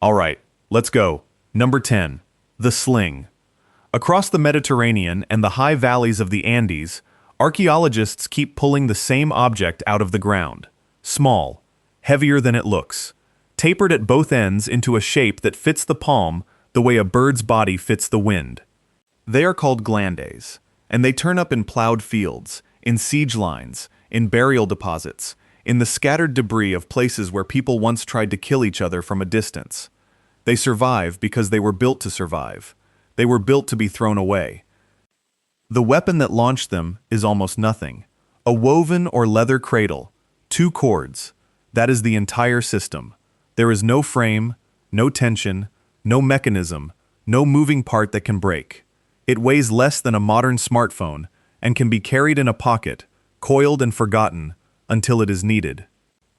All right, let's go. Number 10. The sling. Across the Mediterranean and the high valleys of the Andes, archaeologists keep pulling the same object out of the ground. Small, heavier than it looks, tapered at both ends into a shape that fits the palm the way a bird's body fits the wind. They are called glandes, and they turn up in plowed fields, in siege lines, in burial deposits, in the scattered debris of places where people once tried to kill each other from a distance. They survive because they were built to survive. They were built to be thrown away. The weapon that launched them is almost nothing. A woven or leather cradle, 2 cords. That is the entire system. There is no frame, no tension, no mechanism, no moving part that can break. It weighs less than a modern smartphone and can be carried in a pocket, coiled and forgotten, until it is needed.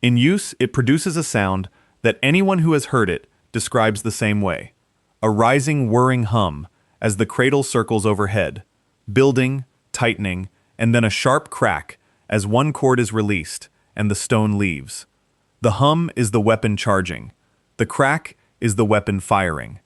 In use, it produces a sound that anyone who has heard it describes the same way. A rising, whirring hum as the cradle circles overhead, building, tightening, and then a sharp crack as one cord is released and the stone leaves. The hum is the weapon charging. The crack is the weapon firing.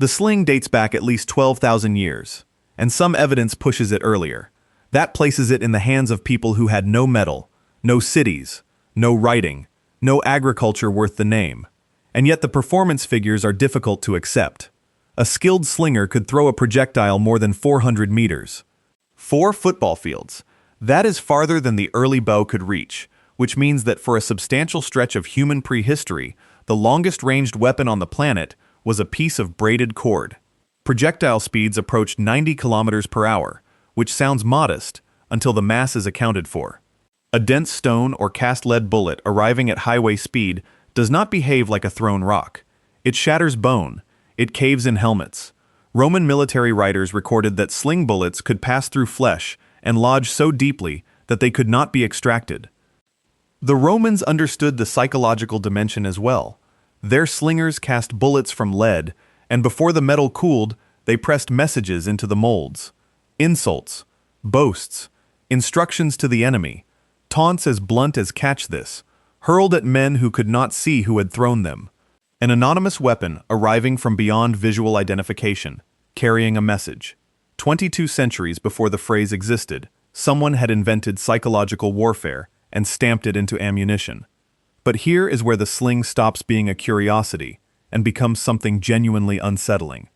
The sling dates back at least 12,000 years, and some evidence pushes it earlier. That places it in the hands of people who had no metal, no cities, no writing, no agriculture worth the name. And yet the performance figures are difficult to accept. A skilled slinger could throw a projectile more than 400 meters. 4 football fields. That is farther than the early bow could reach, which means that for a substantial stretch of human prehistory, the longest ranged weapon on the planet was a piece of braided cord. Projectile speeds approached 90 kilometers per hour, which sounds modest until the mass is accounted for. A dense stone or cast lead bullet arriving at highway speed does not behave like a thrown rock. It shatters bone. It caves in helmets. Roman military writers recorded that sling bullets could pass through flesh and lodge so deeply that they could not be extracted. The Romans understood the psychological dimension as well. Their slingers cast bullets from lead, and before the metal cooled, they pressed messages into the molds. Insults, boasts, instructions to the enemy, taunts as blunt as "catch this," hurled at men who could not see who had thrown them. An anonymous weapon arriving from beyond visual identification, carrying a message. 22 centuries before the phrase existed, someone had invented psychological warfare and stamped it into ammunition. But here is where the sling stops being a curiosity and becomes something genuinely unsettling.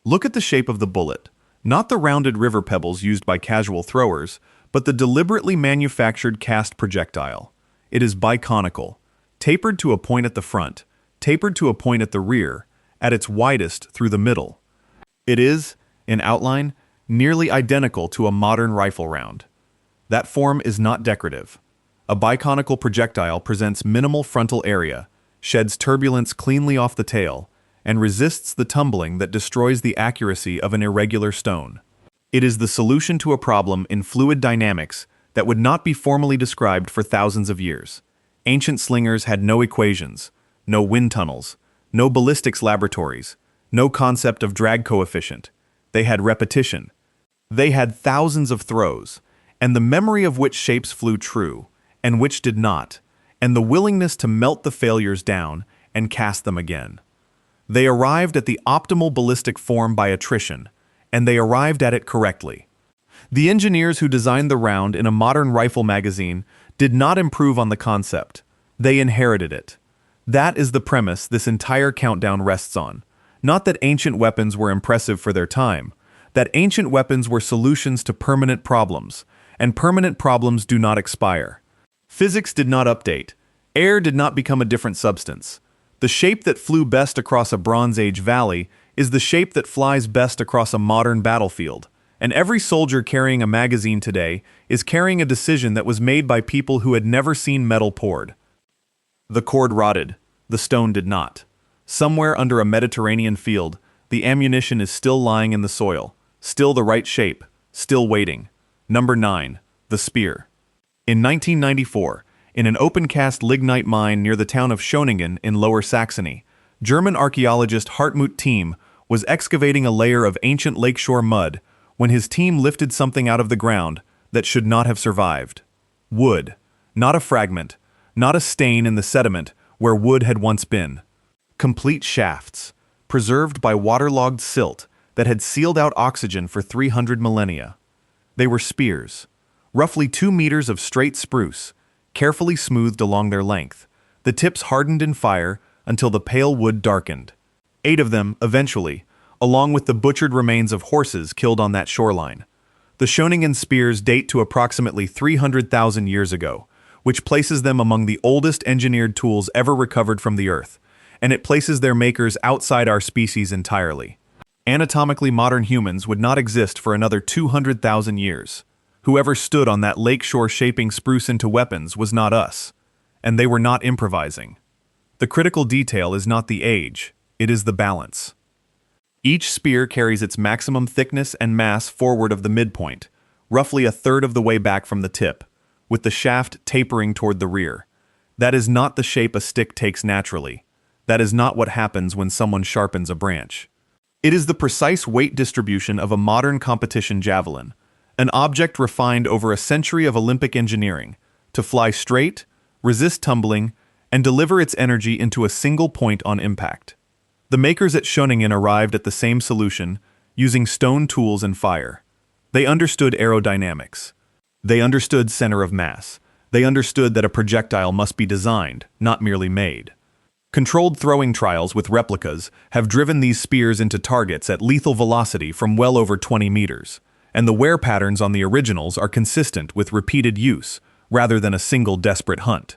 Look at the shape of the bullet, not the rounded river pebbles used by casual throwers, but the deliberately manufactured cast projectile. It is biconical, tapered to a point at the front, tapered to a point at the rear, at its widest through the middle. It is, in outline, nearly identical to a modern rifle round. That form is not decorative. A biconical projectile presents minimal frontal area, sheds turbulence cleanly off the tail, and resists the tumbling that destroys the accuracy of an irregular stone. It is the solution to a problem in fluid dynamics that would not be formally described for thousands of years. Ancient slingers had no equations, no wind tunnels, no ballistics laboratories, no concept of drag coefficient. They had repetition. They had thousands of throws, and the memory of which shapes flew true, and which did not, and the willingness to melt the failures down and cast them again. They arrived at the optimal ballistic form by attrition, and they arrived at it correctly. The engineers who designed the round in a modern rifle magazine did not improve on the concept. They inherited it. That is the premise this entire countdown rests on. Not that ancient weapons were impressive for their time, that ancient weapons were solutions to permanent problems, and permanent problems do not expire. Physics did not update. Air did not become a different substance. The shape that flew best across a Bronze Age valley is the shape that flies best across a modern battlefield. And every soldier carrying a magazine today is carrying a decision that was made by people who had never seen metal poured. The cord rotted. The stone did not. Somewhere under a Mediterranean field, the ammunition is still lying in the soil, still the right shape, still waiting. Number 9. The spear. In 1994, in an open-cast lignite mine near the town of Schöningen in Lower Saxony, German archaeologist Hartmut Thiem was excavating a layer of ancient lakeshore mud when his team lifted something out of the ground that should not have survived. Wood, not a fragment, not a stain in the sediment where wood had once been. complete shafts, preserved by waterlogged silt that had sealed out oxygen for 300 millennia. They were spears, roughly 2 meters of straight spruce, carefully smoothed along their length. The tips hardened in fire until the pale wood darkened. 8 of them, eventually, along with the butchered remains of horses killed on that shoreline. The Schoningen spears date to approximately 300,000 years ago, which places them among the oldest engineered tools ever recovered from the Earth, and it places their makers outside our species entirely. Anatomically modern humans would not exist for another 200,000 years. Whoever stood on that lakeshore shaping spruce into weapons was not us, and they were not improvising. The critical detail is not the age, it is the balance. Each spear carries its maximum thickness and mass forward of the midpoint, roughly a third of the way back from the tip, with the shaft tapering toward the rear. That is not the shape a stick takes naturally. That is not what happens when someone sharpens a branch. It is the precise weight distribution of a modern competition javelin, an object refined over a century of Olympic engineering, to fly straight, resist tumbling, and deliver its energy into a single point on impact. The makers at Schoningen arrived at the same solution, using stone tools and fire. They understood aerodynamics. They understood center of mass. They understood that a projectile must be designed, not merely made. Controlled throwing trials with replicas have driven these spears into targets at lethal velocity from well over 20 meters, and the wear patterns on the originals are consistent with repeated use, rather than a single desperate hunt.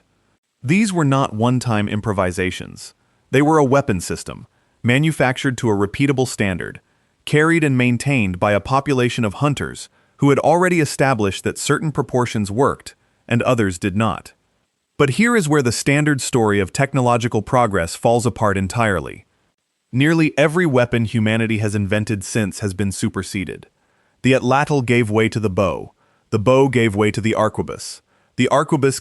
These were not one-time improvisations. They were a weapon system, manufactured to a repeatable standard, carried and maintained by a population of hunters who had already established that certain proportions worked and others did not. But here is where the standard story of technological progress falls apart entirely. Nearly every weapon humanity has invented since has been superseded. The atlatl gave way to the bow gave way to the arquebus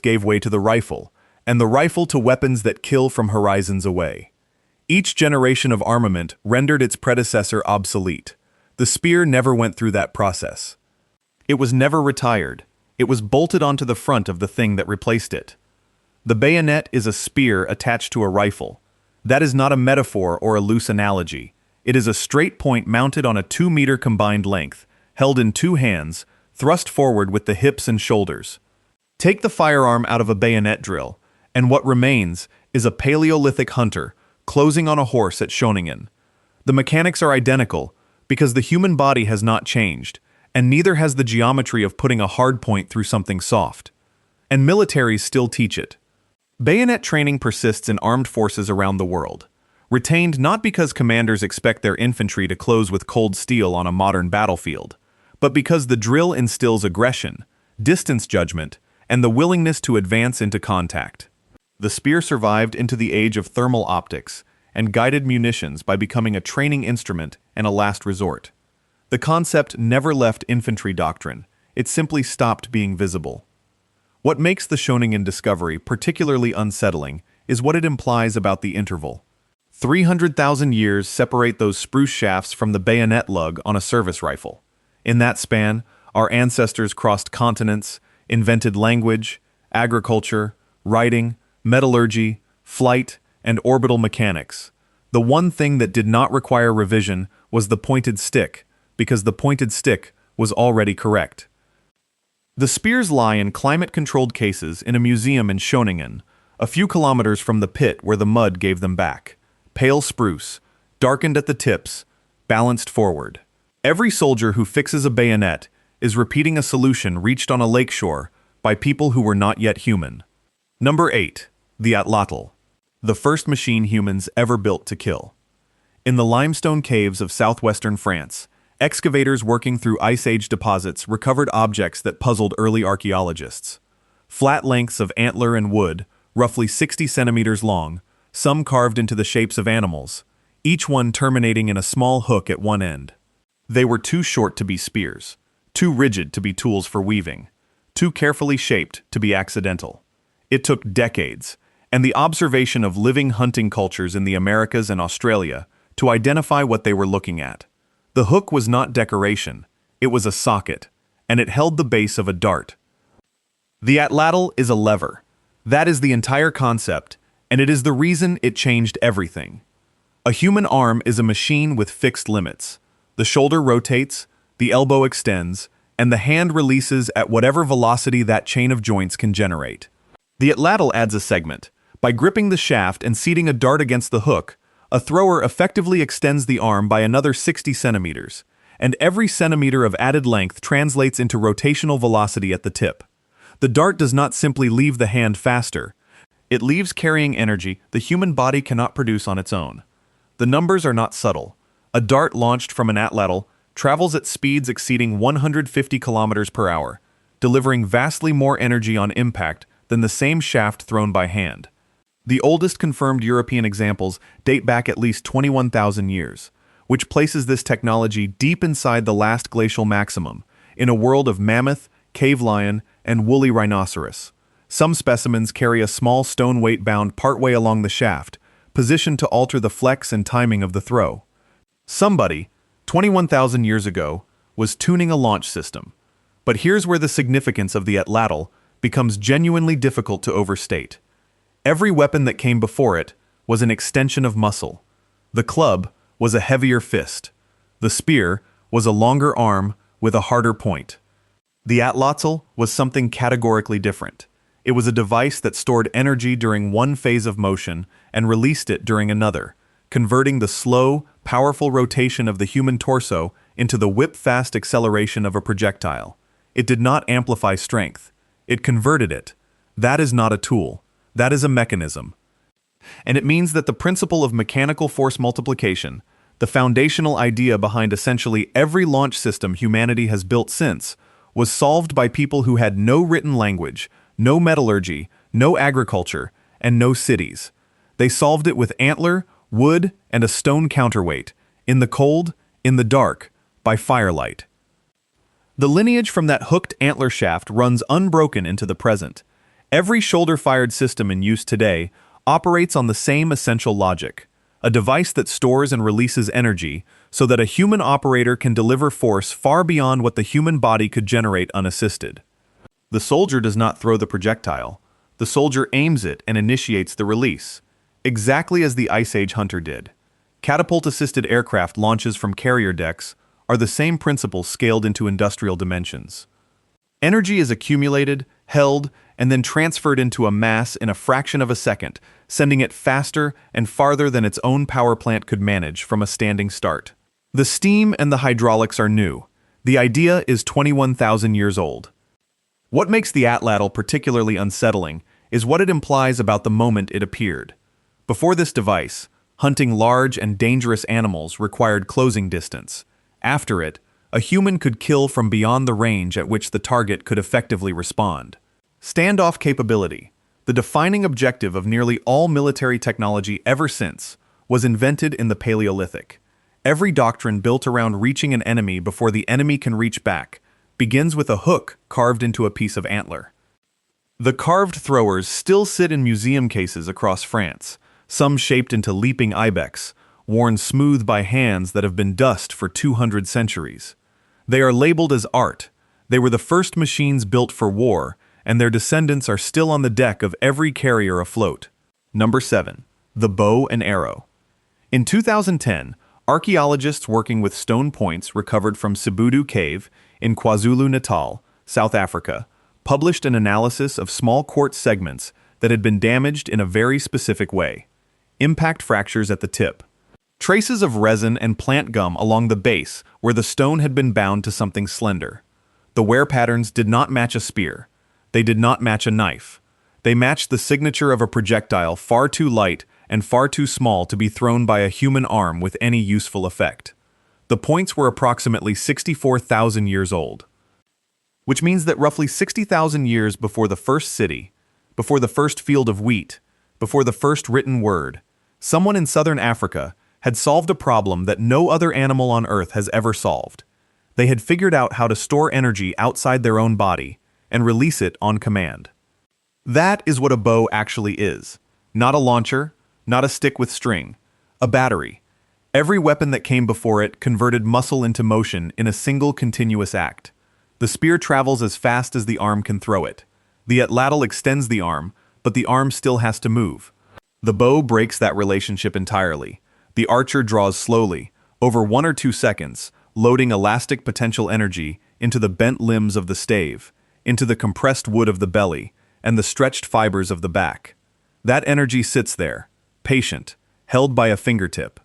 gave way to the rifle, and the rifle to weapons that kill from horizons away. Each generation of armament rendered its predecessor obsolete. The spear never went through that process. It was never retired. It was bolted onto the front of the thing that replaced it. The bayonet is a spear attached to a rifle. That is not a metaphor or a loose analogy. It is a straight point mounted on a 2-meter combined length, held in 2 hands, thrust forward with the hips and shoulders. Take the firearm out of a bayonet drill, and what remains is a Paleolithic hunter closing on a horse at Schoningen. The mechanics are identical because the human body has not changed, and neither has the geometry of putting a hard point through something soft. And militaries still teach it. Bayonet training persists in armed forces around the world, retained not because commanders expect their infantry to close with cold steel on a modern battlefield, but because the drill instills aggression, distance judgment, and the willingness to advance into contact. The spear survived into the age of thermal optics and guided munitions by becoming a training instrument and a last resort. The concept never left infantry doctrine, it simply stopped being visible. What makes the Schoningen discovery particularly unsettling is what it implies about the interval. 300,000 years separate those spruce shafts from the bayonet lug on a service rifle. In that span, our ancestors crossed continents, invented language, agriculture, writing, metallurgy, flight, and orbital mechanics. The one thing that did not require revision was the pointed stick, because the pointed stick was already correct. The spears lie in climate-controlled cases in a museum in Schoningen, a few kilometers from the pit where the mud gave them back. Pale spruce, darkened at the tips, balanced forward. Every soldier who fixes a bayonet is repeating a solution reached on a lakeshore by people who were not yet human. Number 8. The atlatl, the first machine humans ever built to kill. In the limestone caves of southwestern France, excavators working through Ice Age deposits recovered objects that puzzled early archaeologists. Flat lengths of antler and wood, roughly 60 centimeters long, some carved into the shapes of animals, each one terminating in a small hook at one end. They were too short to be spears, too rigid to be tools for weaving, too carefully shaped to be accidental. It took decades, and the observation of living hunting cultures in the Americas and Australia to identify what they were looking at. The hook was not decoration, it was a socket, and it held the base of a dart. The atlatl is a lever. That is the entire concept, and it is the reason it changed everything. A human arm is a machine with fixed limits. The shoulder rotates, the elbow extends, and the hand releases at whatever velocity that chain of joints can generate. The atlatl adds a segment. By gripping the shaft and seating a dart against the hook, a thrower effectively extends the arm by another 60 centimeters, and every centimeter of added length translates into rotational velocity at the tip. The dart does not simply leave the hand faster. It leaves carrying energy the human body cannot produce on its own. The numbers are not subtle. A dart launched from an atlatl travels at speeds exceeding 150 kilometers per hour, delivering vastly more energy on impact than the same shaft thrown by hand. The oldest confirmed European examples date back at least 21,000 years, which places this technology deep inside the last glacial maximum, in a world of mammoth, cave lion, and woolly rhinoceros. Some specimens carry a small stone weight bound partway along the shaft, positioned to alter the flex and timing of the throw. Somebody, 21,000 years ago, was tuning a launch system. But here's where the significance of the atlatl becomes genuinely difficult to overstate. Every weapon that came before it was an extension of muscle. The club was a heavier fist. The spear was a longer arm with a harder point. The atlatl was something categorically different. It was a device that stored energy during one phase of motion and released it during another, converting the slow, powerful rotation of the human torso into the whip-fast acceleration of a projectile. It did not amplify strength. It converted it. That is not a tool. That is a mechanism. And it means that the principle of mechanical force multiplication, the foundational idea behind essentially every launch system humanity has built since, was solved by people who had no written language, no metallurgy, no agriculture, and no cities. They solved it with antler, wood, and a stone counterweight, in the cold, in the dark, by firelight. The lineage from that hooked antler shaft runs unbroken into the present. Every shoulder-fired system in use today operates on the same essential logic, a device that stores and releases energy so that a human operator can deliver force far beyond what the human body could generate unassisted. The soldier does not throw the projectile. The soldier aims it and initiates the release, exactly as the Ice Age hunter did. Catapult-assisted aircraft launches from carrier decks are the same principles scaled into industrial dimensions. Energy is accumulated, held, and then transferred into a mass in a fraction of a second, sending it faster and farther than its own power plant could manage from a standing start. The steam and the hydraulics are new. The idea is 21,000 years old. What makes the atlatl particularly unsettling is what it implies about the moment it appeared. Before this device, hunting large and dangerous animals required closing distance. After it, a human could kill from beyond the range at which the target could effectively respond. Standoff capability, the defining objective of nearly all military technology ever since, was invented in the Paleolithic. Every doctrine built around reaching an enemy before the enemy can reach back begins with a hook carved into a piece of antler. The carved throwers still sit in museum cases across France, some shaped into leaping ibex, worn smooth by hands that have been dust for 200 centuries. They are labeled as art. They were the first machines built for war, and their descendants are still on the deck of every carrier afloat. Number 7. The bow and arrow. In 2010, archaeologists working with stone points recovered from Sibudu Cave in KwaZulu-Natal, South Africa, published an analysis of small quartz segments that had been damaged in a very specific way. Impact fractures at the tip. Traces of resin and plant gum along the base where the stone had been bound to something slender. The wear patterns did not match a spear. They did not match a knife. They matched the signature of a projectile far too light and far too small to be thrown by a human arm with any useful effect. The points were approximately 64,000 years old, which means that roughly 60,000 years before the first city, before the first field of wheat, before the first written word, someone in southern Africa had solved a problem that no other animal on Earth has ever solved. They had figured out how to store energy outside their own body and release it on command. That is what a bow actually is. Not a launcher, not a stick with string, a battery. Every weapon that came before it converted muscle into motion in a single continuous act. The spear travels as fast as the arm can throw it. The atlatl extends the arm, but the arm still has to move. The bow breaks that relationship entirely. The archer draws slowly, over 1 or 2 seconds, loading elastic potential energy into the bent limbs of the stave, into the compressed wood of the belly, and the stretched fibers of the back. That energy sits there, patient, held by a fingertip.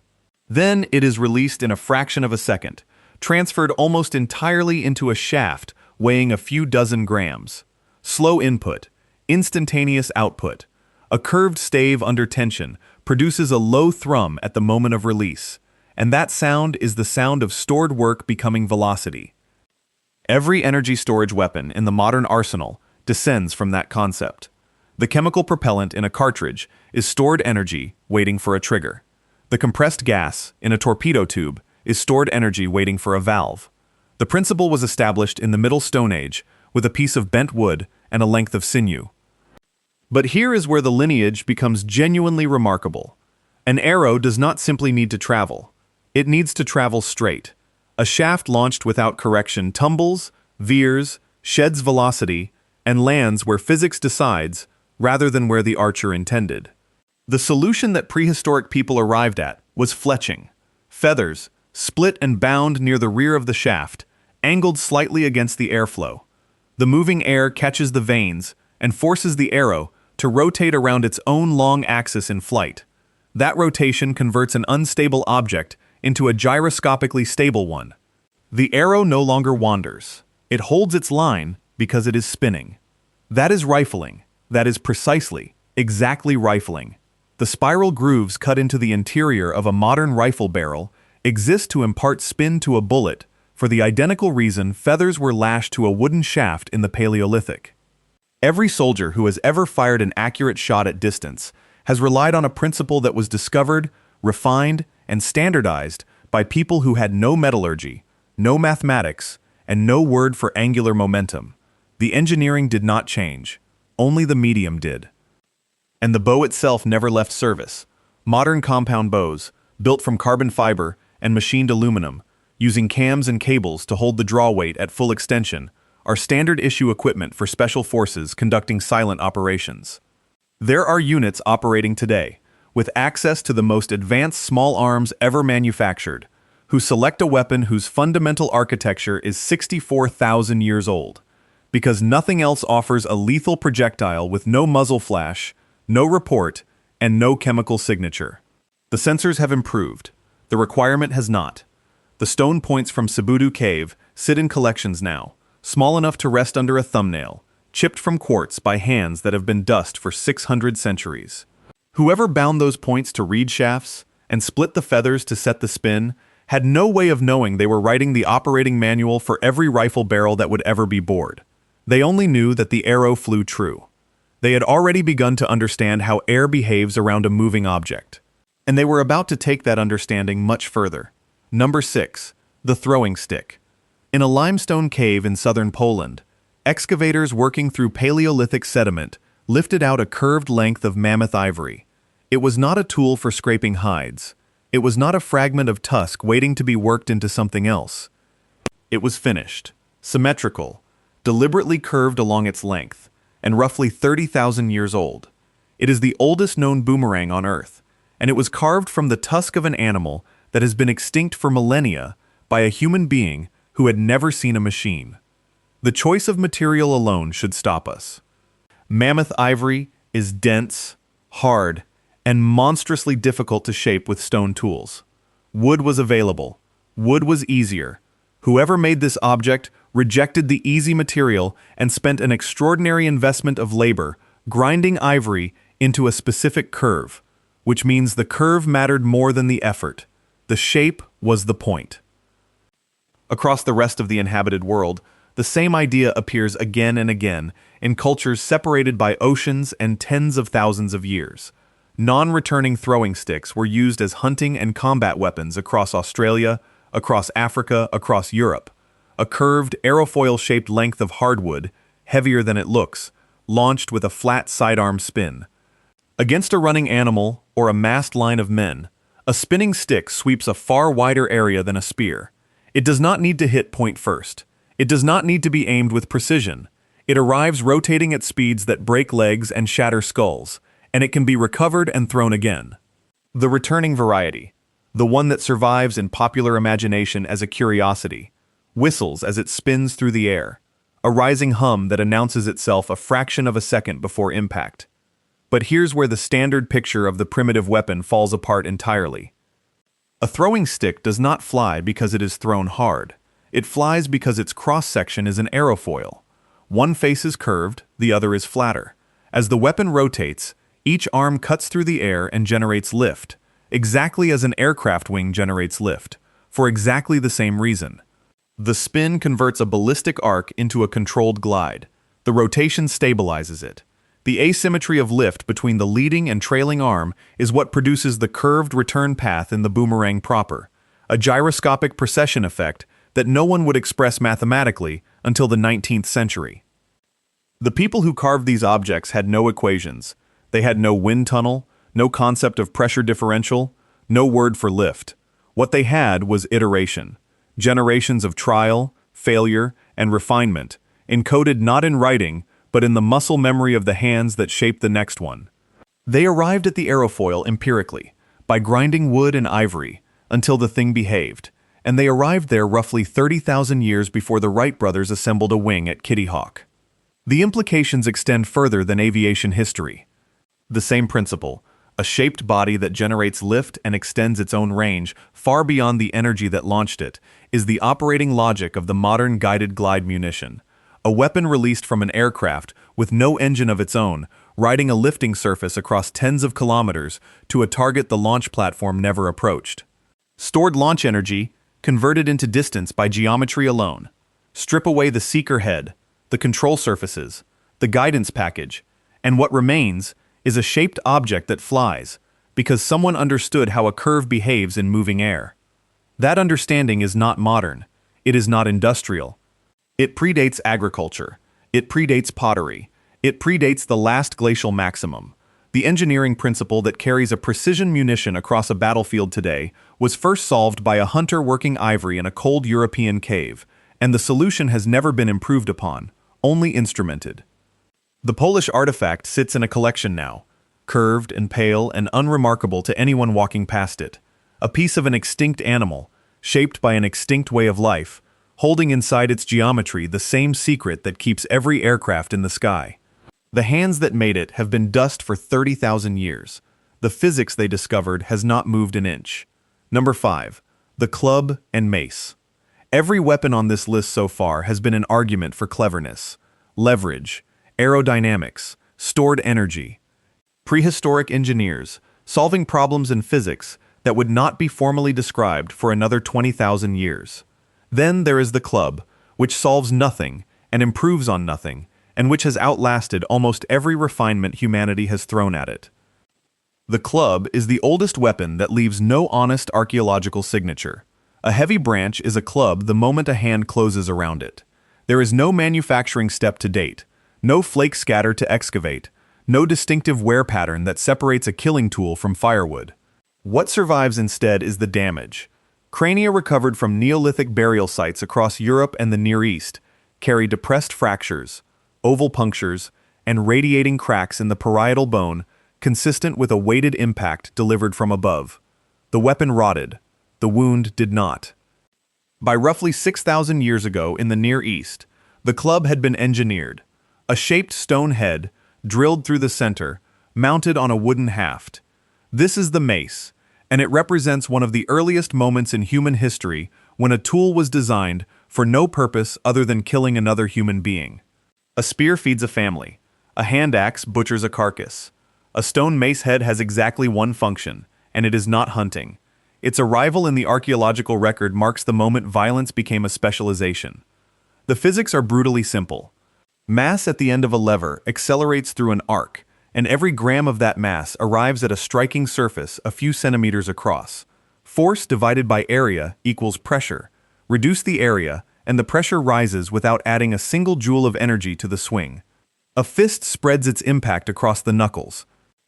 Then it is released in a fraction of a second, transferred almost entirely into a shaft weighing a few dozen grams. Slow input, instantaneous output. A curved stave under tension produces a low thrum at the moment of release, and that sound is the sound of stored work becoming velocity. Every energy storage weapon in the modern arsenal descends from that concept. The chemical propellant in a cartridge is stored energy waiting for a trigger. The compressed gas in a torpedo tube is stored energy waiting for a valve. The principle was established in the Middle Stone Age with a piece of bent wood and a length of sinew. But here is where the lineage becomes genuinely remarkable. An arrow does not simply need to travel. It needs to travel straight. A shaft launched without correction tumbles, veers, sheds velocity, and lands where physics decides rather than where the archer intended. The solution that prehistoric people arrived at was fletching. Feathers, split and bound near the rear of the shaft, angled slightly against the airflow. The moving air catches the vanes and forces the arrow to rotate around its own long axis in flight. That rotation converts an unstable object into a gyroscopically stable one. The arrow no longer wanders. It holds its line because it is spinning. That is rifling. That is precisely, exactly rifling. The spiral grooves cut into the interior of a modern rifle barrel exist to impart spin to a bullet for the identical reason feathers were lashed to a wooden shaft in the Paleolithic. Every soldier who has ever fired an accurate shot at distance has relied on a principle that was discovered, refined, and standardized by people who had no metallurgy, no mathematics, and no word for angular momentum. The engineering did not change, only the medium did. And the bow itself never left service. Modern compound bows, built from carbon fiber and machined aluminum, using cams and cables to hold the draw weight at full extension, are standard issue equipment for special forces conducting silent operations. There are units operating today, with access to the most advanced small arms ever manufactured, who select a weapon whose fundamental architecture is 64,000 years old, because nothing else offers a lethal projectile with no muzzle flash, no report, and no chemical signature. The sensors have improved. The requirement has not. The stone points from Cebudu Cave sit in collections now, small enough to rest under a thumbnail, chipped from quartz by hands that have been dust for 600 centuries. Whoever bound those points to reed shafts and split the feathers to set the spin had no way of knowing they were writing the operating manual for every rifle barrel that would ever be bored. They only knew that the arrow flew true. They had already begun to understand how air behaves around a moving object. And they were about to take that understanding much further. Number 6. The throwing stick. In a limestone cave in southern Poland, excavators working through Paleolithic sediment lifted out a curved length of mammoth ivory. It was not a tool for scraping hides. It was not a fragment of tusk waiting to be worked into something else. It was finished, symmetrical, deliberately curved along its length, and roughly 30,000 years old. It is the oldest known boomerang on Earth, and it was carved from the tusk of an animal that has been extinct for millennia by a human being who had never seen a machine. The choice of material alone should stop us. Mammoth ivory is dense, hard, and monstrously difficult to shape with stone tools. Wood was available. Wood was easier. Whoever made this object rejected the easy material and spent an extraordinary investment of labor grinding ivory into a specific curve, which means the curve mattered more than the effort. The shape was the point. Across the rest of the inhabited world, the same idea appears again and again in cultures separated by oceans and tens of thousands of years. Non-returning throwing sticks were used as hunting and combat weapons across Australia, across Africa, across Europe. A curved, aerofoil-shaped length of hardwood, heavier than it looks, launched with a flat sidearm spin. Against a running animal or a massed line of men, a spinning stick sweeps a far wider area than a spear. It does not need to hit point first. It does not need to be aimed with precision. It arrives rotating at speeds that break legs and shatter skulls, and it can be recovered and thrown again. The returning variety. the one that survives in popular imagination as a curiosity, whistles as it spins through the air, a rising hum that announces itself a fraction of a second before impact. But here's where the standard picture of the primitive weapon falls apart entirely. A throwing stick does not fly because it is thrown hard. It flies because its cross-section is an aerofoil. One face is curved, the other is flatter. As the weapon rotates, each arm cuts through the air and generates lift, exactly as an aircraft wing generates lift, for exactly the same reason. The spin converts a ballistic arc into a controlled glide. The rotation stabilizes it. The asymmetry of lift between the leading and trailing arm is what produces the curved return path in the boomerang proper, a gyroscopic precession effect that no one would express mathematically until the 19th century. The people who carved these objects had no equations. They had no wind tunnel, no concept of pressure differential, no word for lift. What they had was iteration, generations of trial, failure, and refinement, encoded not in writing, but in the muscle memory of the hands that shaped the next one. They arrived at the aerofoil empirically, by grinding wood and ivory, until the thing behaved, and they arrived there roughly 30,000 years before the Wright brothers assembled a wing at Kitty Hawk. The implications extend further than aviation history. The same principle, a shaped body that generates lift and extends its own range far beyond the energy that launched it, is the operating logic of the modern guided glide munition. A weapon released from an aircraft with no engine of its own, riding a lifting surface across tens of kilometers to a target the launch platform never approached. Stored launch energy, converted into distance by geometry alone. Strip away the seeker head, the control surfaces, the guidance package, and what remains is a shaped object that flies, because someone understood how a curve behaves in moving air. That understanding is not modern. It is not industrial. It predates agriculture. It predates pottery. It predates the last glacial maximum. The engineering principle that carries a precision munition across a battlefield today was first solved by a hunter working ivory in a cold European cave, and the solution has never been improved upon, only instrumented. The Polish artifact sits in a collection now, curved and pale and unremarkable to anyone walking past it, a piece of an extinct animal, shaped by an extinct way of life, holding inside its geometry the same secret that keeps every aircraft in the sky. The hands that made it have been dust for 30,000 years. The physics they discovered has not moved an inch. Number 5. The club and mace. Every weapon on this list so far has been an argument for cleverness, leverage, aerodynamics, stored energy. Prehistoric engineers, solving problems in physics that would not be formally described for another 20,000 years. Then there is the club, which solves nothing and improves on nothing, and which has outlasted almost every refinement humanity has thrown at it. The club is the oldest weapon that leaves no honest archaeological signature. A heavy branch is a club the moment a hand closes around it. There is no manufacturing step to date, no flake scatter to excavate, no distinctive wear pattern that separates a killing tool from firewood. What survives instead is the damage. Crania recovered from Neolithic burial sites across Europe and the Near East carry depressed fractures, oval punctures, and radiating cracks in the parietal bone consistent with a weighted impact delivered from above. The weapon rotted. The wound did not. By roughly 6,000 years ago in the Near East, the club had been engineered. A shaped stone head, drilled through the center, mounted on a wooden haft. This is the mace, and it represents one of the earliest moments in human history when a tool was designed for no purpose other than killing another human being. A spear feeds a family. A hand axe butchers a carcass. A stone mace head has exactly one function, and it is not hunting. Its arrival in the archaeological record marks the moment violence became a specialization. The physics are brutally simple. Mass at the end of a lever accelerates through an arc, and every gram of that mass arrives at a striking surface a few centimeters across. Force divided by area equals pressure. Reduce the area, and the pressure rises without adding a single joule of energy to the swing. A fist spreads its impact across the knuckles.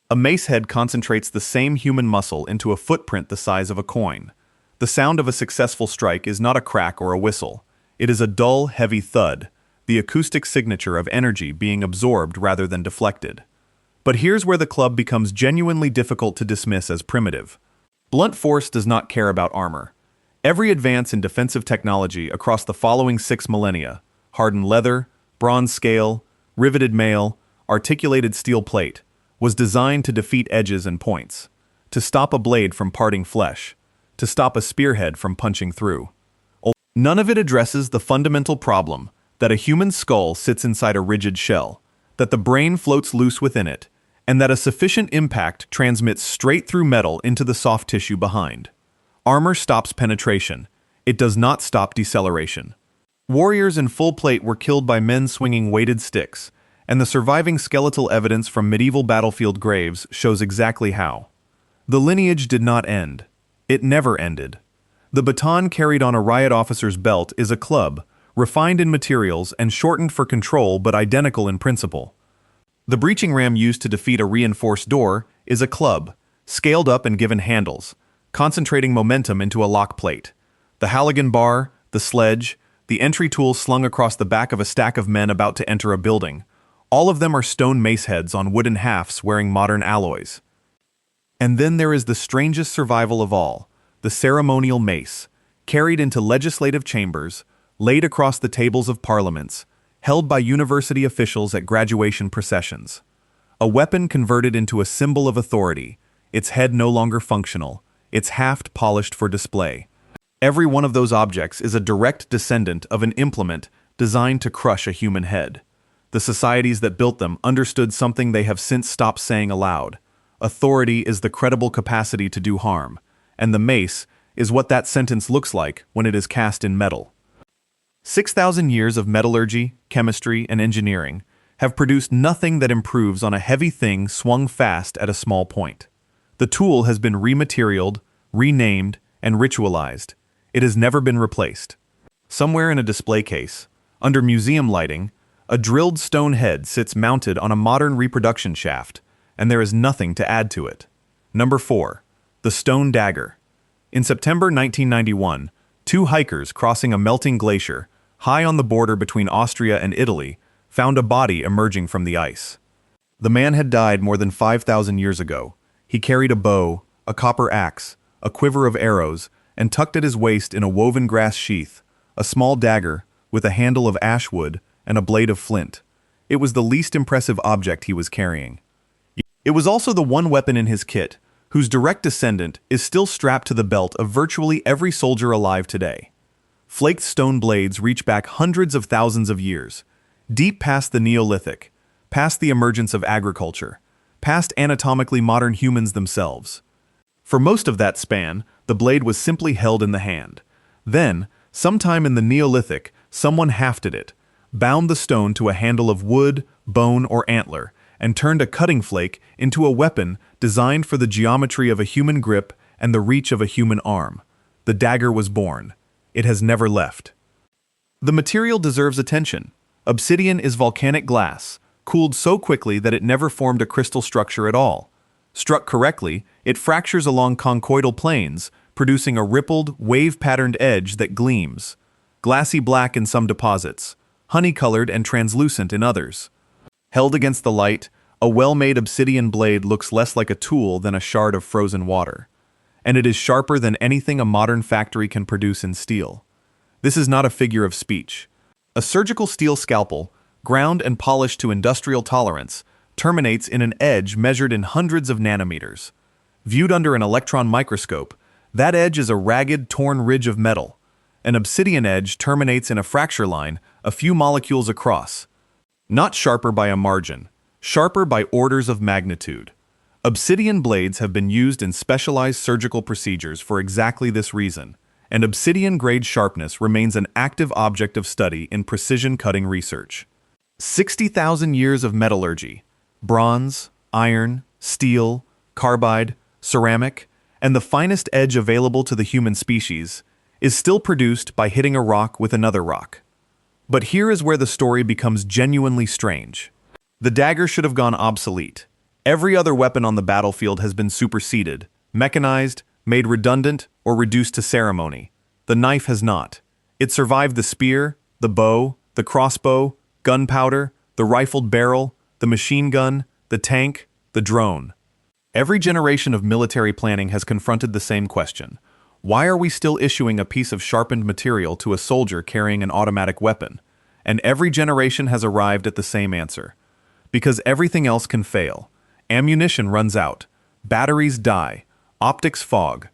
A mace head concentrates the same human muscle into a footprint the size of a coin. The sound of a successful strike is not a crack or a whistle. It is a dull, heavy thud, the acoustic signature of energy being absorbed rather than deflected. But here's where the club becomes genuinely difficult to dismiss as primitive. Blunt force does not care about armor. Every advance in defensive technology across the following 6 millennia, hardened leather, bronze scale, riveted mail, articulated steel plate, was designed to defeat edges and points, to stop a blade from parting flesh, to stop a spearhead from punching through. None of it addresses the fundamental problem that a human skull sits inside a rigid shell, that the brain floats loose within it, and that a sufficient impact transmits straight through metal into the soft tissue behind. Armor stops penetration. It does not stop deceleration. Warriors in full plate were killed by men swinging weighted sticks, and the surviving skeletal evidence from medieval battlefield graves shows exactly how. The lineage did not end. It never ended. The baton carried on a riot officer's belt is a club, refined in materials and shortened for control but identical in principle. The breaching ram used to defeat a reinforced door is a club, scaled up and given handles, concentrating momentum into a lock plate. The Halligan bar, the sledge, the entry tool slung across the back of a stack of men about to enter a building, all of them are stone mace heads on wooden hafts wearing modern alloys. And then there is the strangest survival of all, the ceremonial mace, carried into legislative chambers, laid across the tables of parliaments, held by university officials at graduation processions. A weapon converted into a symbol of authority, its head no longer functional, its haft polished for display. Every one of those objects is a direct descendant of an implement designed to crush a human head. The societies that built them understood something they have since stopped saying aloud. Authority is the credible capacity to do harm, and the mace is what that sentence looks like when it is cast in metal. 6,000 years of metallurgy, chemistry, and engineering have produced nothing that improves on a heavy thing swung fast at a small point. The tool has been rematerialed, renamed, and ritualized. It has never been replaced. Somewhere in a display case, under museum lighting, a drilled stone head sits mounted on a modern reproduction shaft, and there is nothing to add to it. Number 4. The stone dagger. In September 1991, 2 hikers crossing a melting glacier, high on the border between Austria and Italy, found a body emerging from the ice. The man had died more than 5,000 years ago. He carried a bow, a copper axe, a quiver of arrows, and tucked at his waist in a woven grass sheath, a small dagger with a handle of ash wood and a blade of flint. It was the least impressive object he was carrying. It was also the one weapon in his kit, whose direct descendant is still strapped to the belt of virtually every soldier alive today. Flaked stone blades reach back hundreds of thousands of years, deep past the Neolithic, past the emergence of agriculture, past anatomically modern humans themselves. For most of that span, the blade was simply held in the hand. Then, sometime in the Neolithic, someone hafted it, bound the stone to a handle of wood, bone, or antler, and turned a cutting flake into a weapon designed for the geometry of a human grip and the reach of a human arm. The dagger was born. It has never left. The material deserves attention. Obsidian is volcanic glass, cooled so quickly that it never formed a crystal structure at all. Struck correctly, it fractures along conchoidal planes, producing a rippled, wave-patterned edge that gleams. Glassy black in some deposits, honey-colored and translucent in others. Held against the light, a well-made obsidian blade looks less like a tool than a shard of frozen water. And it is sharper than anything a modern factory can produce in steel. This is not a figure of speech. A surgical steel scalpel, ground and polished to industrial tolerance, terminates in an edge measured in hundreds of nanometers. Viewed under an electron microscope, that edge is a ragged, torn ridge of metal. An obsidian edge terminates in a fracture line a few molecules across. Not sharper by a margin, sharper by orders of magnitude. Obsidian blades have been used in specialized surgical procedures for exactly this reason, and obsidian-grade sharpness remains an active object of study in precision cutting research. 60,000 years of metallurgy, bronze, iron, steel, carbide, ceramic, and the finest edge available to the human species, is still produced by hitting a rock with another rock. But here is where the story becomes genuinely strange. The dagger should have gone obsolete. Every other weapon on the battlefield has been superseded, mechanized, made redundant, or reduced to ceremony. The knife has not. It survived the spear, the bow, the crossbow, gunpowder, the rifled barrel, the machine gun, the tank, the drone. Every generation of military planning has confronted the same question. Why are we still issuing a piece of sharpened material to a soldier carrying an automatic weapon? And every generation has arrived at the same answer. Because everything else can fail. Ammunition runs out. Batteries die. Optics fog.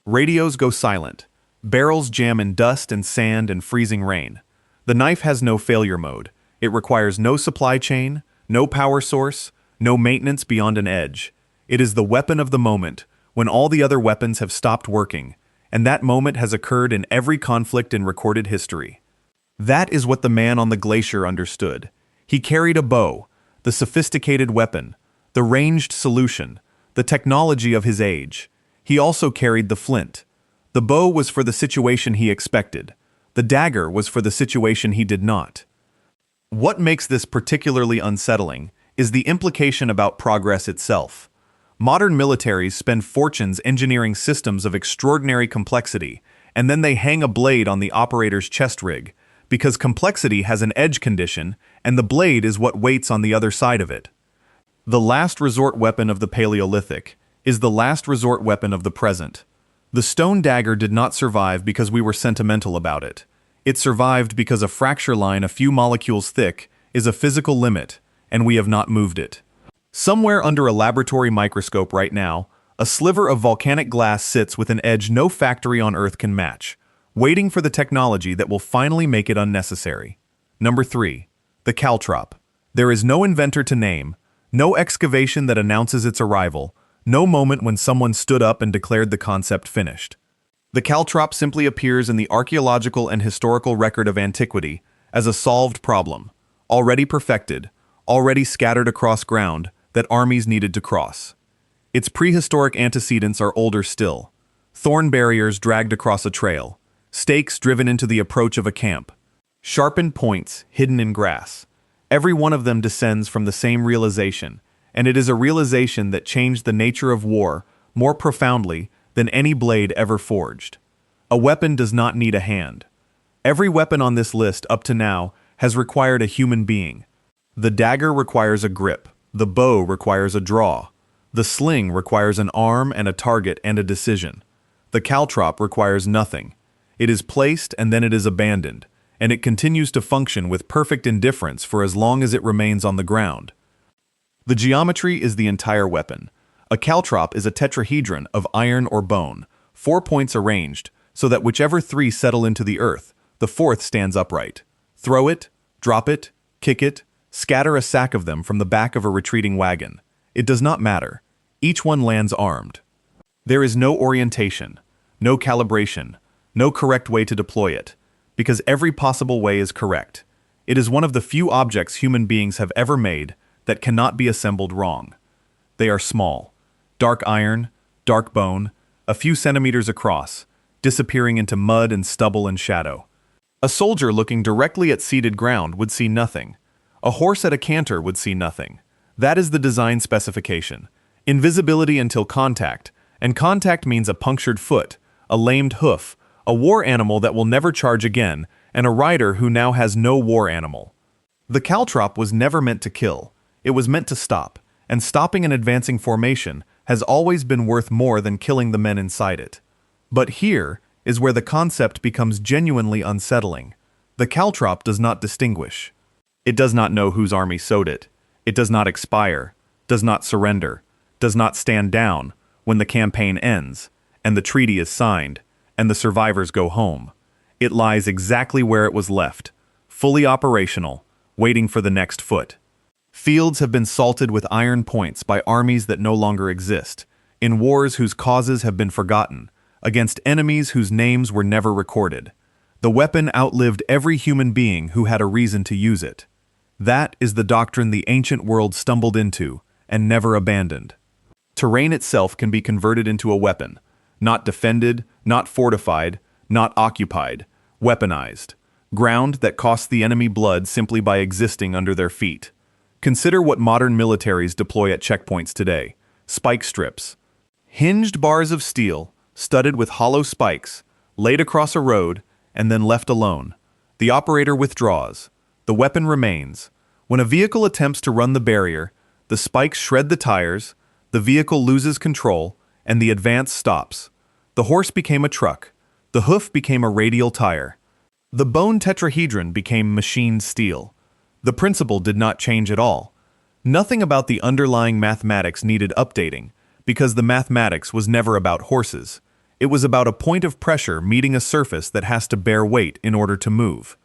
Radios go silent. Barrels jam in dust and sand and freezing rain. The knife has no failure mode. It requires no supply chain, no power source, no maintenance beyond an edge. It is the weapon of the moment, when all the other weapons have stopped working, and that moment has occurred in every conflict in recorded history. That is what the man on the glacier understood. He carried a bow, the sophisticated weapon, the ranged solution, the technology of his age. He also carried the flint. The bow was for the situation he expected. The dagger was for the situation he did not. What makes this particularly unsettling is the implication about progress itself. Modern militaries spend fortunes engineering systems of extraordinary complexity, and then they hang a blade on the operator's chest rig, because complexity has an edge condition, and the blade is what waits on the other side of it. The last resort weapon of the Paleolithic is the last resort weapon of the present. The stone dagger did not survive because we were sentimental about it. It survived because a fracture line a few molecules thick is a physical limit, and we have not moved it. Somewhere under a laboratory microscope right now, a sliver of volcanic glass sits with an edge no factory on Earth can match, waiting for the technology that will finally make it unnecessary. Number 3. The caltrop. There is no inventor to name, no excavation that announces its arrival, no moment when someone stood up and declared the concept finished. The caltrop simply appears in the archaeological and historical record of antiquity as a solved problem, already perfected, already scattered across ground that armies needed to cross. Its prehistoric antecedents are older still. Thorn barriers dragged across a trail, stakes driven into the approach of a camp, sharpened points hidden in grass. Every one of them descends from the same realization, and it is a realization that changed the nature of war more profoundly than any blade ever forged. A weapon does not need a hand. Every weapon on this list up to now has required a human being. The dagger requires a grip. The bow requires a draw. The sling requires an arm and a target and a decision. The caltrop requires nothing. It is placed and then it is abandoned, and it continues to function with perfect indifference for as long as it remains on the ground. The geometry is the entire weapon. A caltrop is a tetrahedron of iron or bone, 4 points arranged, so that whichever 3 settle into the earth, the 4th stands upright. Throw it, drop it, kick it, scatter a sack of them from the back of a retreating wagon. It does not matter. Each one lands armed. There is no orientation, no calibration, no correct way to deploy it, because every possible way is correct. It is one of the few objects human beings have ever made that cannot be assembled wrong. They are small, dark iron, dark bone, a few centimeters across, disappearing into mud and stubble and shadow. A soldier looking directly at seeded ground would see nothing. A horse at a canter would see nothing. That is the design specification. Invisibility until contact, and contact means a punctured foot, a lamed hoof, a war animal that will never charge again, and a rider who now has no war animal. The caltrop was never meant to kill. It was meant to stop, and stopping an advancing formation has always been worth more than killing the men inside it. But here is where the concept becomes genuinely unsettling. The caltrop does not distinguish. It does not know whose army sowed it. It does not expire, does not surrender, does not stand down when the campaign ends, and the treaty is signed, and the survivors go home. It lies exactly where it was left, fully operational, waiting for the next foot. Fields have been salted with iron points by armies that no longer exist, in wars whose causes have been forgotten, against enemies whose names were never recorded. The weapon outlived every human being who had a reason to use it. That is the doctrine the ancient world stumbled into and never abandoned. Terrain itself can be converted into a weapon, not defended, not fortified, not occupied, weaponized. Ground that costs the enemy blood simply by existing under their feet. Consider what modern militaries deploy at checkpoints today. Spike strips. Hinged bars of steel, studded with hollow spikes, laid across a road, and then left alone. The operator withdraws. The weapon remains. When a vehicle attempts to run the barrier, the spikes shred the tires, the The vehicle loses control, and the advance stops. The horse became a truck. The hoof became a radial tire. The bone tetrahedron became machined steel. The principle did not change at all. Nothing about the underlying mathematics needed updating, because the mathematics was never about horses. It was about a point of pressure meeting a surface that has to bear weight in order to move.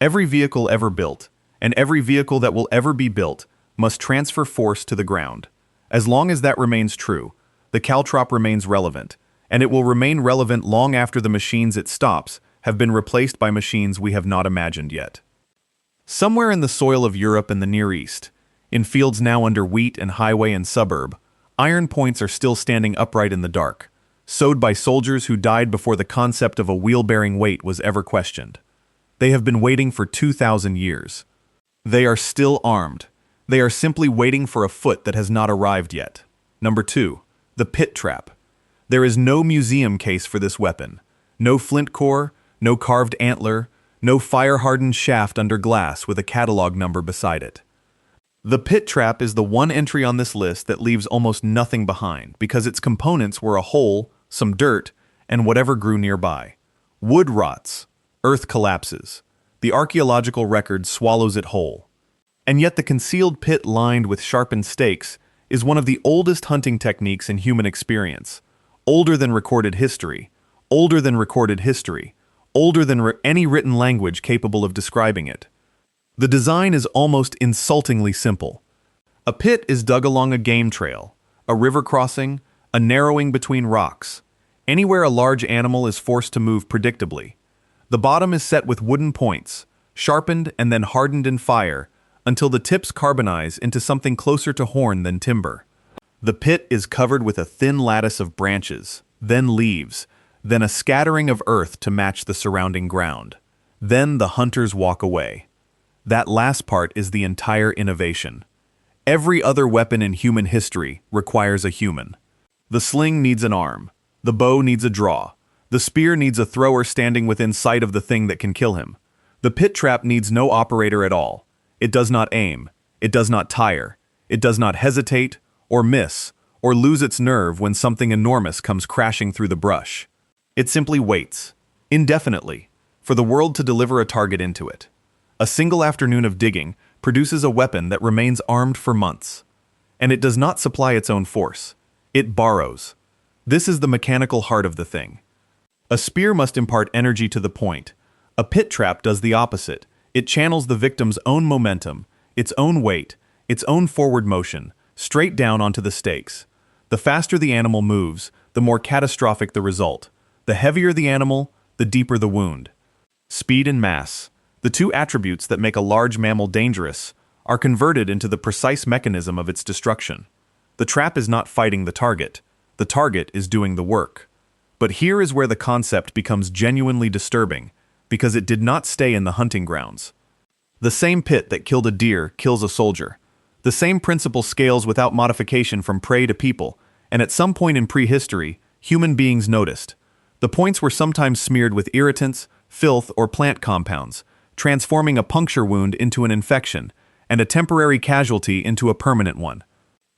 Every vehicle ever built, and every vehicle that will ever be built, must transfer force to the ground. As long as that remains true, the caltrop remains relevant, and it will remain relevant long after the machines it stops have been replaced by machines we have not imagined yet. Somewhere in the soil of Europe and the Near East, in fields now under wheat and highway and suburb, iron points are still standing upright in the dark, sewed by soldiers who died before the concept of a wheel-bearing weight was ever questioned. They have been waiting for 2,000 years. They are still armed. They are simply waiting for a foot that has not arrived yet. Number 2. The pit trap. There is no museum case for this weapon. No flint core, no carved antler, no fire-hardened shaft under glass with a catalog number beside it. The pit trap is the one entry on this list that leaves almost nothing behind because its components were a hole, some dirt, and whatever grew nearby. Wood rots. Earth collapses. The archaeological record swallows it whole. And yet the concealed pit lined with sharpened stakes is one of the oldest hunting techniques in human experience. Older than recorded history. Older than recorded history. Older than any written language capable of describing it. The design is almost insultingly simple. A pit is dug along a game trail, a river crossing, a narrowing between rocks, anywhere a large animal is forced to move predictably. The bottom is set with wooden points, sharpened and then hardened in fire until the tips carbonize into something closer to horn than timber. The pit is covered with a thin lattice of branches, then leaves, then a scattering of earth to match the surrounding ground. Then the hunters walk away. That last part is the entire innovation. Every other weapon in human history requires a human. The sling needs an arm. The bow needs a draw. The spear needs a thrower standing within sight of the thing that can kill him. The pit trap needs no operator at all. It does not aim. It does not tire. It does not hesitate, or miss, or lose its nerve when something enormous comes crashing through the brush. It simply waits, indefinitely, for the world to deliver a target into it. A single afternoon of digging produces a weapon that remains armed for months. And it does not supply its own force. It borrows. This is the mechanical heart of the thing. A spear must impart energy to the point. A pit trap does the opposite. It channels the victim's own momentum, its own weight, its own forward motion, straight down onto the stakes. The faster the animal moves, the more catastrophic the result. The heavier the animal, the deeper the wound. Speed and mass, the two attributes that make a large mammal dangerous, are converted into the precise mechanism of its destruction. The trap is not fighting the target is doing the work. But here is where the concept becomes genuinely disturbing, because it did not stay in the hunting grounds. The same pit that killed a deer kills a soldier. The same principle scales without modification from prey to people, and at some point in prehistory, human beings noticed. The points were sometimes smeared with irritants, filth, or plant compounds, transforming a puncture wound into an infection, and a temporary casualty into a permanent one.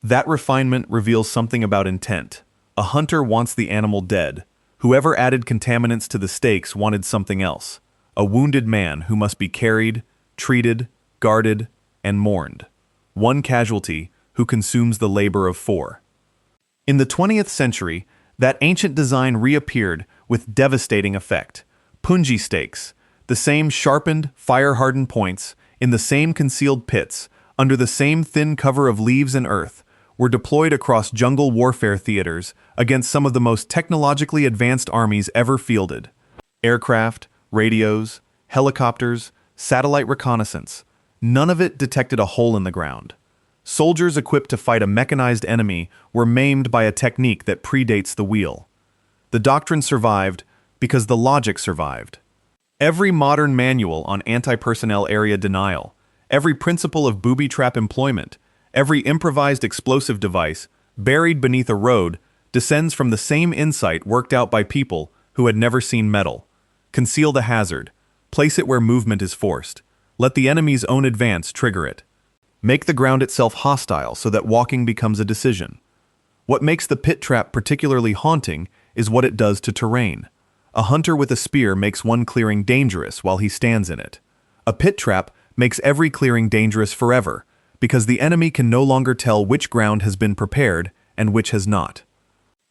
That refinement reveals something about intent. A hunter wants the animal dead. Whoever added contaminants to the stakes wanted something else. A wounded man who must be carried, treated, guarded, and mourned. One casualty who consumes the labor of four. In the 20th century, that ancient design reappeared with devastating effect. Punji stakes, the same sharpened, fire-hardened points, in the same concealed pits, under the same thin cover of leaves and earth, were deployed across jungle warfare theaters against some of the most technologically advanced armies ever fielded. Aircraft, radios, helicopters, satellite reconnaissance, none of it detected a hole in the ground. Soldiers equipped to fight a mechanized enemy were maimed by a technique that predates the wheel. The doctrine survived because the logic survived. Every modern manual on anti-personnel area denial, every principle of booby trap employment, every improvised explosive device buried beneath a road descends from the same insight worked out by people who had never seen metal. Conceal the hazard. Place it where movement is forced. Let the enemy's own advance trigger it. Make the ground itself hostile so that walking becomes a decision. What makes the pit trap particularly haunting is what it does to terrain. A hunter with a spear makes one clearing dangerous while he stands in it. A pit trap makes every clearing dangerous forever, because the enemy can no longer tell which ground has been prepared and which has not.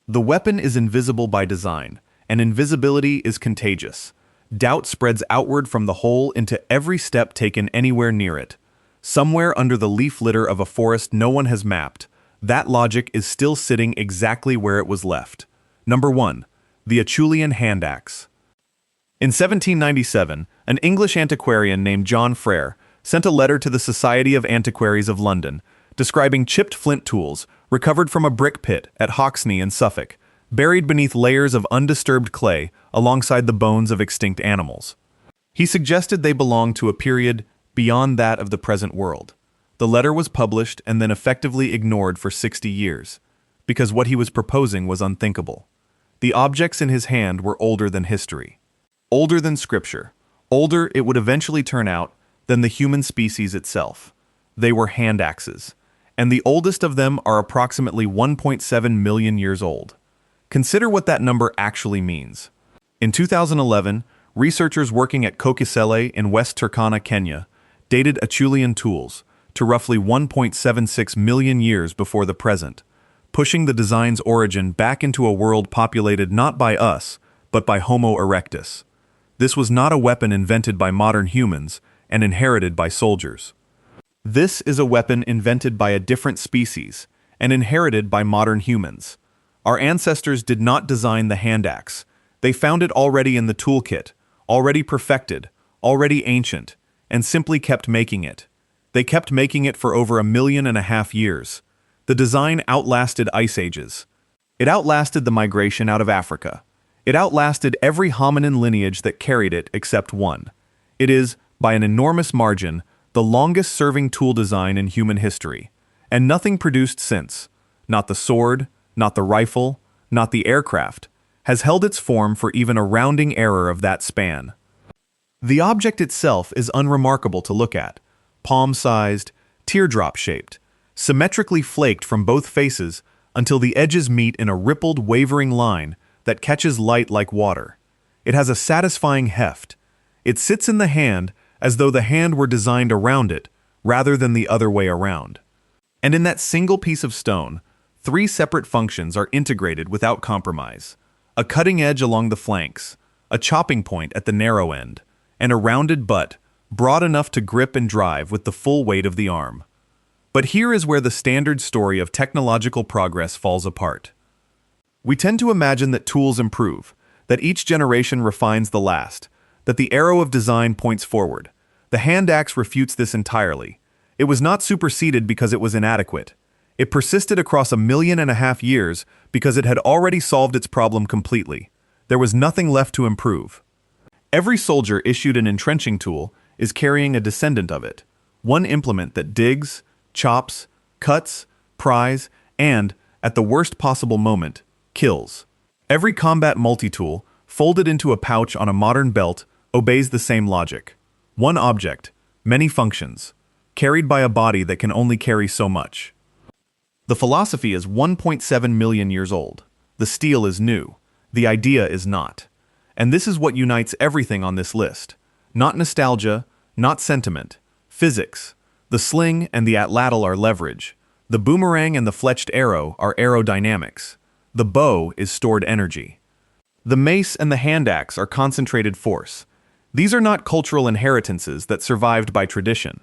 The weapon is invisible by design, and invisibility is contagious. Doubt spreads outward from the hole into every step taken anywhere near it. Somewhere under the leaf litter of a forest no one has mapped, that logic is still sitting exactly where it was left. Number 1. The Acheulean hand axe. In 1797, an English antiquarian named John Frere sent a letter to the Society of Antiquaries of London, describing chipped flint tools recovered from a brick pit at Hawksney in Suffolk, buried beneath layers of undisturbed clay alongside the bones of extinct animals. He suggested they belonged to a period beyond that of the present world. The letter was published and then effectively ignored for 60 years, because what he was proposing was unthinkable. The objects in his hand were older than history, older than scripture, older, it would eventually turn out, than the human species itself. They were hand axes, and the oldest of them are approximately 1.7 million years old. Consider what that number actually means. In 2011, researchers working at Kokisele in West Turkana, Kenya, dated Acheulean tools to roughly 1.76 million years before the present, pushing the design's origin back into a world populated not by us, but by Homo erectus. This was not a weapon invented by modern humans and inherited by soldiers. This is a weapon invented by a different species and inherited by modern humans. Our ancestors did not design the hand axe. They found it already in the toolkit, already perfected, already ancient, and simply kept making it. They kept making it for over 1.5 million years. The design outlasted ice ages. It outlasted the migration out of Africa. It outlasted every hominin lineage that carried it except one. It is, by an enormous margin, the longest-serving tool design in human history, and nothing produced since, not the sword, not the rifle, not the aircraft, has held its form for even a rounding error of that span. The object itself is unremarkable to look at, palm-sized, teardrop-shaped, symmetrically flaked from both faces until the edges meet in a rippled, wavering line that catches light like water. It has a satisfying heft. It sits in the hand as though the hand were designed around it, rather than the other way around. And in that single piece of stone, 3 separate functions are integrated without compromise: a cutting edge along the flanks, a chopping point at the narrow end, and a rounded butt, broad enough to grip and drive with the full weight of the arm. But here is where the standard story of technological progress falls apart. We tend to imagine that tools improve, that each generation refines the last, that the arrow of design points forward. The hand axe refutes this entirely. It was not superseded because it was inadequate. It persisted across 1.5 million years because it had already solved its problem completely. There was nothing left to improve. Every soldier issued an entrenching tool is carrying a descendant of it, one implement that digs, chops, cuts, pries, and, at the worst possible moment, kills. Every combat multi-tool, folded into a pouch on a modern belt, obeys the same logic. One object, many functions, carried by a body that can only carry so much. The philosophy is 1.7 million years old. The steel is new. The idea is not. And this is what unites everything on this list. Not nostalgia, not sentiment. Physics. The sling and the atlatl are leverage. The boomerang and the fletched arrow are aerodynamics. The bow is stored energy. The mace and the hand axe are concentrated force. These are not cultural inheritances that survived by tradition.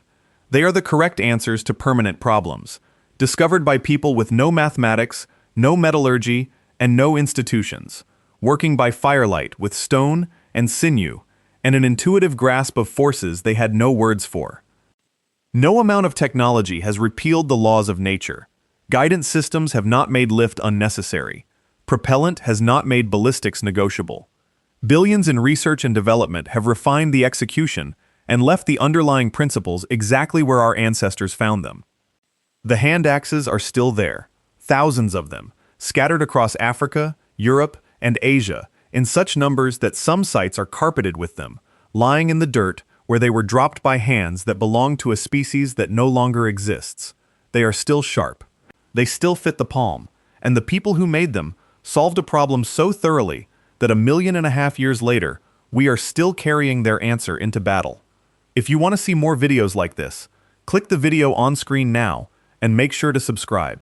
They are the correct answers to permanent problems, discovered by people with no mathematics, no metallurgy, and no institutions, working by firelight with stone and sinew, and an intuitive grasp of forces they had no words for. No amount of technology has repealed the laws of nature. Guidance systems have not made lift unnecessary. Propellant has not made ballistics negotiable. Billions in research and development have refined the execution and left the underlying principles exactly where our ancestors found them. The hand axes are still there, thousands of them, scattered across Africa, Europe, and Asia, in such numbers that some sites are carpeted with them, lying in the dirt where they were dropped by hands that belong to a species that no longer exists. They are still sharp. They still fit the palm, and the people who made them solved a problem so thoroughly that 1.5 million years later, we are still carrying their answer into battle. If you want to see more videos like this, click the video on screen now and make sure to subscribe.